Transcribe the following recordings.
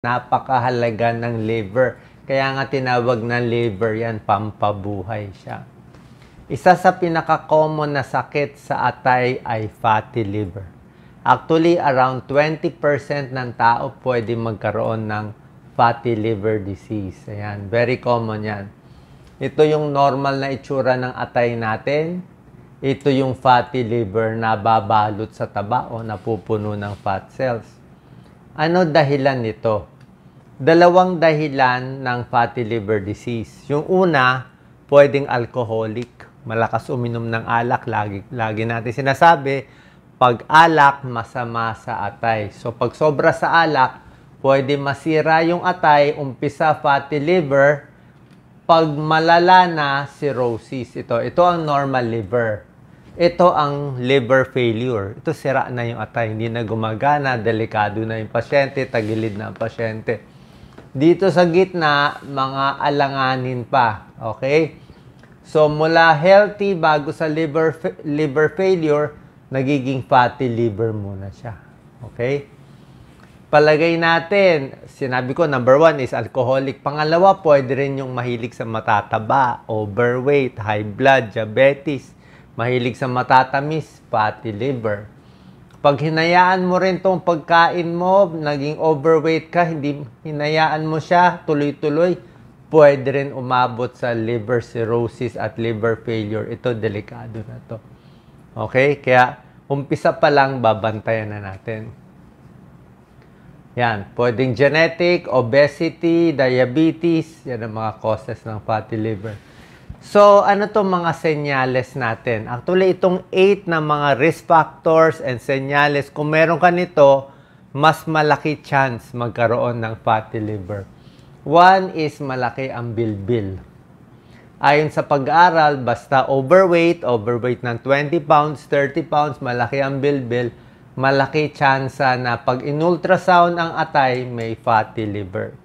Napakahalaga ng liver. Kaya nga tinawag na liver yan, pampabuhay siya. Isa sa pinaka-common na sakit sa atay ay fatty liver. Actually, around 20% ng tao pwede magkaroon ng fatty liver disease. Ayan, very common yan. Ito yung normal na itsura ng atay natin. Ito yung fatty liver na babalot sa taba o napupuno ng fat cells. Ano dahilan nito? Dalawang dahilan ng fatty liver disease. Yung una, pwedeng alcoholic. Malakas uminom ng alak. Lagi natin sinasabi, pag alak, masama sa atay. So, pag sobra sa alak, pwede masira yung atay, umpisa fatty liver. Pag malala na, cirrhosis. Ito ang normal liver. Ito ang liver failure. Ito sira na yung atay. Hindi na gumagana, delikado na yung pasyente, tagilid na ang pasyente. Dito sa gitna, mga alanganin pa. Okay? So, mula healthy bago sa liver failure, nagiging fatty liver muna siya. Okay? Palagay natin, sinabi ko, number 1 is alcoholic. Pangalawa, pwede rin yung mahilig sa matataba, overweight, high blood, diabetes, mahilig sa matatamis, fatty liver. Pag hinayaan mo rin tong pagkain mo, naging overweight ka, hindi hinayaan mo siya, tuloy-tuloy, pwede rin umabot sa liver cirrhosis at liver failure. Ito, delikado na to. Okay? Kaya, umpisa pa lang, babantayan na natin. Yan. Pwedeng genetic, obesity, diabetes. Yan ang mga causes ng fatty liver. So, ano itong mga senyales natin? Actually, itong 8 na mga risk factors and senyales, kung meron ka nito, mas malaki chance magkaroon ng fatty liver. 1 is malaki ang bilbil. Ayon sa pag-aaral, basta overweight ng 20 pounds, 30 pounds, malaki ang bilbil, malaki chance na pag in-ultrasound ang atay, may fatty liver.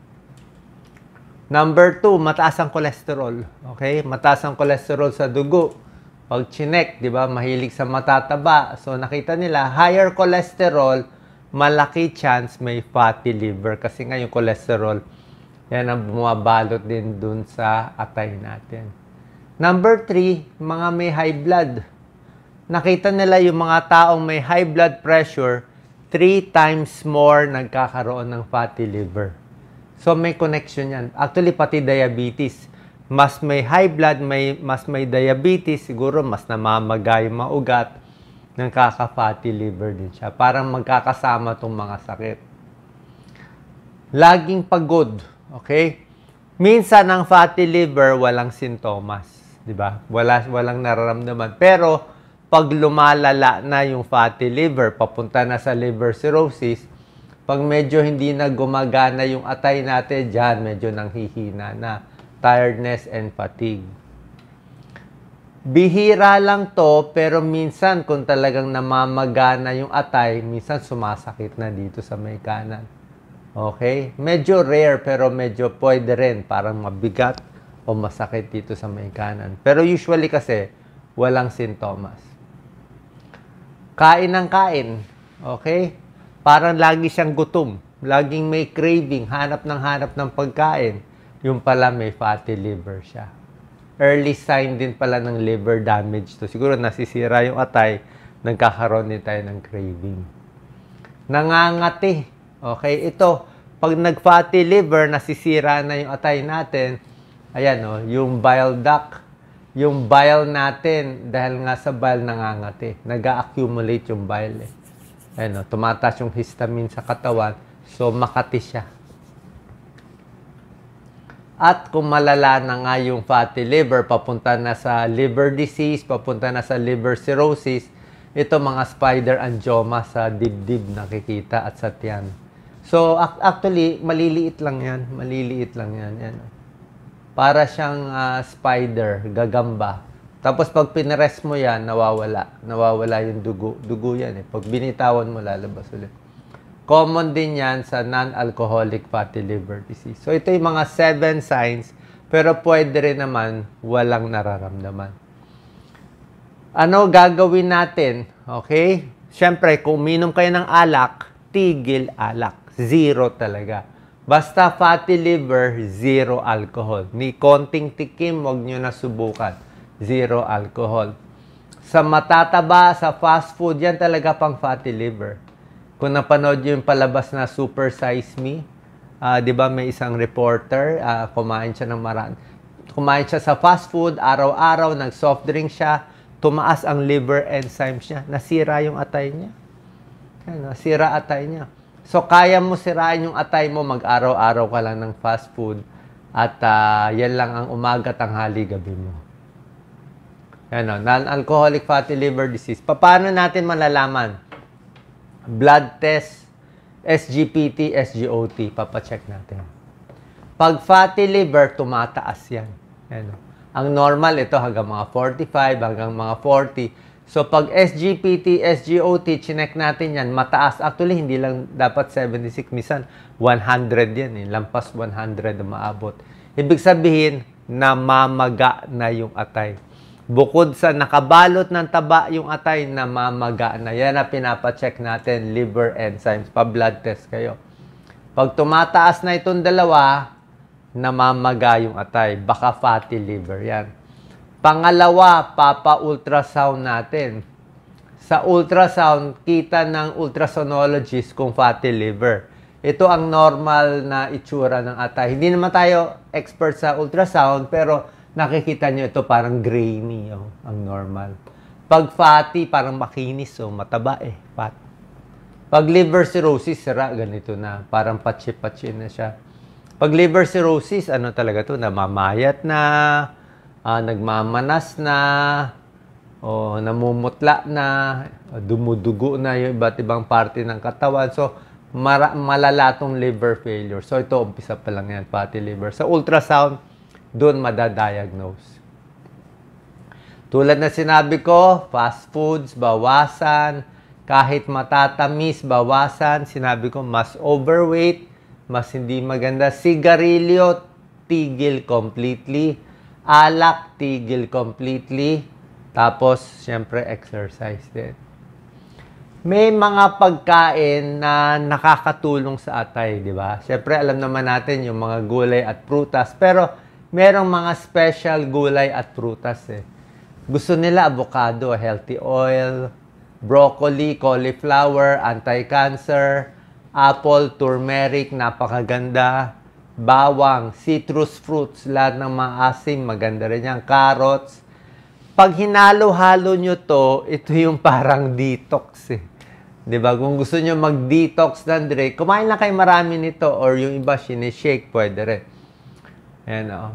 Number 2, mataas ang cholesterol. Okay? Mataas ang cholesterol sa dugo. Pag chinek, di ba, mahilig sa matataba. So, nakita nila, higher cholesterol, malaki chance may fatty liver. Kasi nga yung cholesterol, yan ang bumabalot din dun sa atay natin. Number 3, mga may high blood. Nakita nila yung mga taong may high blood pressure, 3 times more nagkakaroon ng fatty liver. So, may connection yan. Actually, pati diabetes. Mas may high blood, mas may diabetes, siguro mas namamaga yung mga ugat, nagkaka-fatty liver din siya. Parang magkakasama itong mga sakit. Laging pagod. Okay? Minsan, ang fatty liver, walang sintomas. Diba? Walang nararamdaman. Pero, pag lumalala na yung fatty liver, papunta na sa liver cirrhosis, pag medyo hindi na gumagana yung atay natin, dyan medyo nanghihina na. Tiredness and fatigue. Bihira lang to, pero minsan kung talagang namamagana yung atay, minsan sumasakit na dito sa may kanan. Okay? Medyo rare, pero medyo pwede rin. Parang mabigat o masakit dito sa may kanan. Pero usually kasi, walang sintomas. Kain ng kain. Okay? Parang lagi siyang gutom. Laging may craving. Hanap ng pagkain. Yung pala may fatty liver siya. Early sign din pala ng liver damage to. Siguro nasisira yung atay. Nagkakaroon din tayo ng craving. Nangangati. Okay? Ito, pag nag-fatty liver, nasisira na yung atay natin. Ayan, oh, yung bile duct. Yung bile natin, dahil nga sa bile nangangati. Nag-accumulate yung bile. Ayan, tumataas yung histamine sa katawan, so makati siya. At kung malala na nga yung fatty liver, papunta na sa liver disease, papunta na sa liver cirrhosis, ito mga spider angioma sa dibdib nakikita at sa tiyan. So actually, maliliit lang yan. Maliliit lang yan. Yan. Para siyang spider, gagamba. Tapos pag pinrest mo yan, nawawala. Nawawala yung dugo. Dugo yan eh. Pag binitawan mo, lalabas ulit. Common din yan sa non-alcoholic fatty liver disease. So ito yung mga 7 signs, pero pwede rin naman walang nararamdaman. Ano gagawin natin? Okay? Siyempre, kung uminom kayo ng alak, tigil alak. 0 talaga. Basta fatty liver, zero alcohol. Ni konting tikim, wag nyo na subukan. Zero alcohol. Sa matataba, sa fast food, yan talaga pang fatty liver. Kung napanood nyo yung palabas na Super Size Me, di ba may isang reporter, kumain siya ng kumain siya sa fast food, araw-araw, nag-soft drink siya, tumaas ang liver enzymes niya, nasira yung atay niya. Nasira atay niya. So, kaya mo sirain yung atay mo, mag-araw-araw ka lang ng fast food at yan lang ang umaga, tanghali, gabi mo. Yan, non-alcoholic fatty liver disease. Paano natin malalaman? Blood test, SGPT, SGOT, papacheck natin. Pag fatty liver, tumataas yan. Yan. Ang normal, ito hanggang mga 45, hanggang mga 40. So, pag SGPT, SGOT, chinek natin yan, mataas. Actually, hindi lang dapat 76, minsan 100 yan. Lampas 100 na maabot. Ibig sabihin, namamaga na yung atay. Bukod sa nakabalot ng taba yung atay, namamaga na. Yan na pinapacheck natin, liver enzymes. Pa-blood test kayo. Pag tumataas na itong dalawa, namamaga yung atay. Baka fatty liver yan. Pangalawa, papa-ultrasound natin. Sa ultrasound, kita ng ultrasonologist kung fatty liver. Ito ang normal na itsura ng atay. Hindi naman tayo expert sa ultrasound, pero nakikita nyo ito parang grainy, ang normal. Pag fatty, parang makinis, mataba fat. Pag liver cirrhosis, sira, ganito na. Parang patsi-patsi na siya. Pag liver cirrhosis, ano talaga to? Namamayat na, nagmamanas na, o namumutla na, dumudugo na yung iba't ibang parte ng katawan. So, malala tong liver failure. So, ito, umpisa pa lang yan, fatty liver. Sa ultrasound, doon madadiagnose. Tulad na sinabi ko, fast foods, bawasan. Kahit matatamis, bawasan. Sinabi ko, mas overweight, mas hindi maganda. Sigarilyo, tigil completely. Alak, tigil completely. Tapos, syempre, exercise din. May mga pagkain na nakakatulong sa atay, di ba? Syempre, alam naman natin yung mga gulay at prutas. Pero, merong mga special gulay at prutas Gusto nila avocado, healthy oil, broccoli, cauliflower, anti-cancer, apple, turmeric, napakaganda. Bawang, citrus fruits, lahat ng maasim, maganda rin yan. Carrots. Pag hinalo-halo nyo to, ito yung parang detox Diba? Kung gusto nyo mag-detox ng drink, kumain lang kayo marami nito or yung iba, sinishake, pwede rin. Ayan,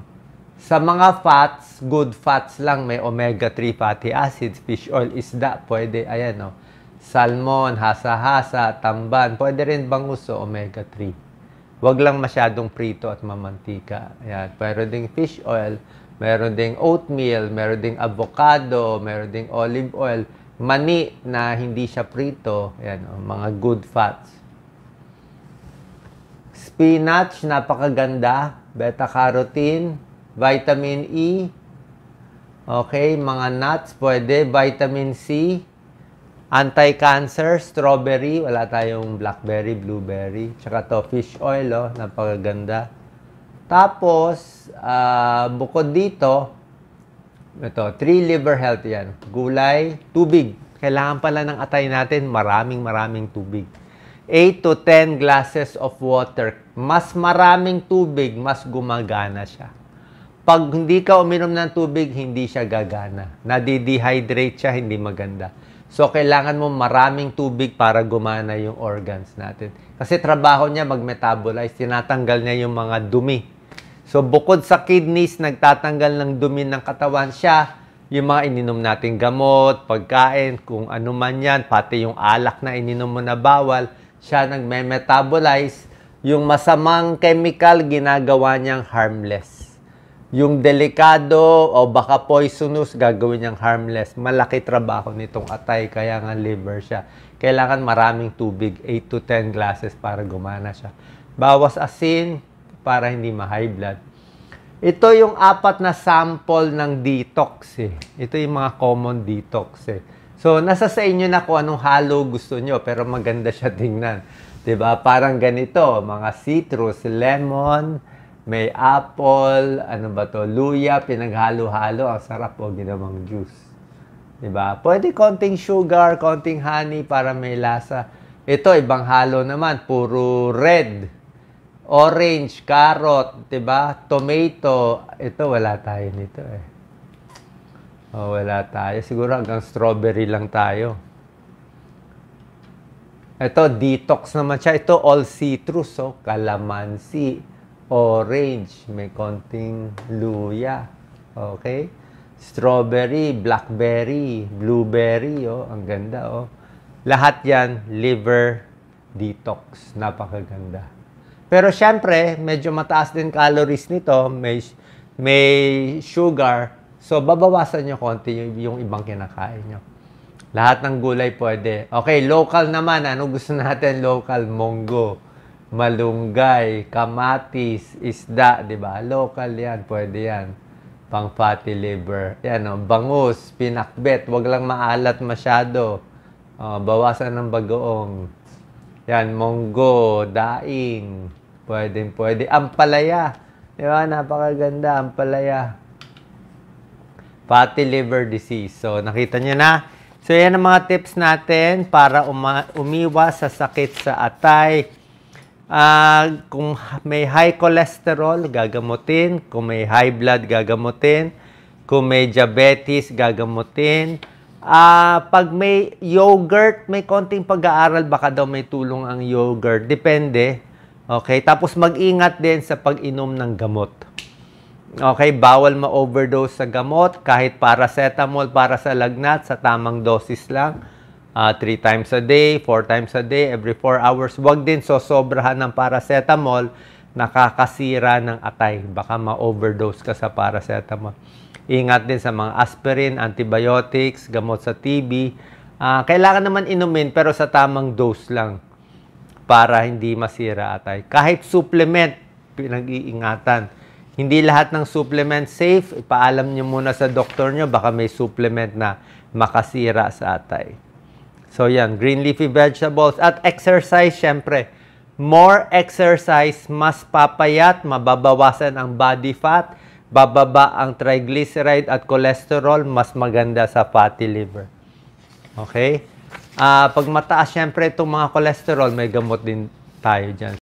Sa mga fats, good fats lang, may omega-3 fatty acids, fish oil, isda, pwede. Ayan, salmon, hasa-hasa, tamban, pwede rin bangus omega-3. Huwag lang masyadong prito at mamantika. Ayan. Meron ding fish oil, meron ding oatmeal, meron ding avocado, meron ding olive oil, mani na hindi siya prito. Ayan, mga good fats. Spinach, napakaganda. Beta-carotene, vitamin E. Okay, mga nuts, pwede. Vitamin C. Anti-cancer, strawberry, wala tayong blackberry, blueberry. Tsaka to, fish oil, napakaganda. Tapos, bukod dito, ito, 3 liver health yan. Gulay, tubig. Kailangan pala ng atay natin, maraming tubig. 8 to 10 glasses of water. Mas maraming tubig, mas gumagana siya. Pag hindi ka uminom ng tubig, hindi siya gagana. Nadi-dehydrate siya, hindi maganda. So, kailangan mo maraming tubig para gumana yung organs natin. Kasi trabaho niya mag-metabolize. Tinatanggal niya yung mga dumi. So, bukod sa kidneys, nagtatanggal ng dumi ng katawan siya, yung mga ininom nating gamot, pagkain, kung ano man yan, pati yung alak na ininom mo na bawal, siya nagme-metabolize. Yung masamang chemical, ginagawa niyang harmless. Yung delikado o baka poisonous, gagawin niyang harmless. Malaki trabaho nitong atay, kaya nga liver siya. Kailangan maraming tubig, 8 to 10 glasses para gumana siya. Bawas asin para hindi ma-high blood. Ito yung 4 na sample ng detox Ito yung mga common detox So, nasa sa inyo na kung anong halo gusto nyo, pero maganda siya tingnan. Diba? Parang ganito, mga citrus, lemon, may apple, ano ba to, luya, pinaghalo-halo, ang sarap o ginawang juice. Diba? Pwede konting sugar, konting honey para may lasa. Ito, ibang halo naman, puro red, orange, carrot, diba? Tomato. Ito, wala tayo nito eh. Oh, wala tayo. Siguro hanggang strawberry lang tayo. Ito, detox naman siya. Ito, all citrus. Oh. Calamansi, orange, may konting luya. Okay? Strawberry, blackberry, blueberry. Oh. Ang ganda. Oh. Lahat yan, liver detox. Napakaganda. Pero syempre, medyo mataas din calories nito. May sugar. So, babawasan nyo konti yung ibang kinakain nyo. Lahat ng gulay pwede. Okay, local naman. Ano gusto natin? Local, monggo, malunggay, kamatis, isda, di ba? Local yan, pwede yan. Pang fatty liver. Yan, oh, bangus, pinakbet. Huwag lang maalat masyado. Bawasan ng bagoong. Yan, monggo, daing. Pwede. Ampalaya. Di ba? Napakaganda, ampalaya. Fatty liver disease. So, nakita nyo na. So, yan ang mga tips natin para umiwas sa sakit sa atay. Kung may high cholesterol, gagamutin. Kung may high blood, gagamutin. Kung may diabetes, gagamutin. Pag may yogurt, may konting pag-aaral, baka daw may tulong ang yogurt. Depende. Okay? Tapos mag-ingat din sa pag-inom ng gamot. Okay, bawal ma-overdose sa gamot, kahit paracetamol para sa lagnat, sa tamang dosis lang. 3 times a day, 4 times a day, every 4 hours. Huwag din sobrahan ng paracetamol, nakakasira ng atay. Baka ma-overdose ka sa paracetamol. Ingat din sa mga aspirin, antibiotics, gamot sa TB. Kailangan naman inumin pero sa tamang dose lang para hindi masira atay. Kahit supplement, pinag-iingatan. Hindi lahat ng supplement safe. Ipaalam nyo muna sa doktor nyo, baka may supplement na makasira sa atay. So yan, green leafy vegetables. At exercise, syempre. More exercise, mas papayat, mababawasan ang body fat, bababa ang triglyceride at cholesterol, mas maganda sa fatty liver. Okay? Pag mataas, syempre, itong mga cholesterol, may gamot din tayo dyan.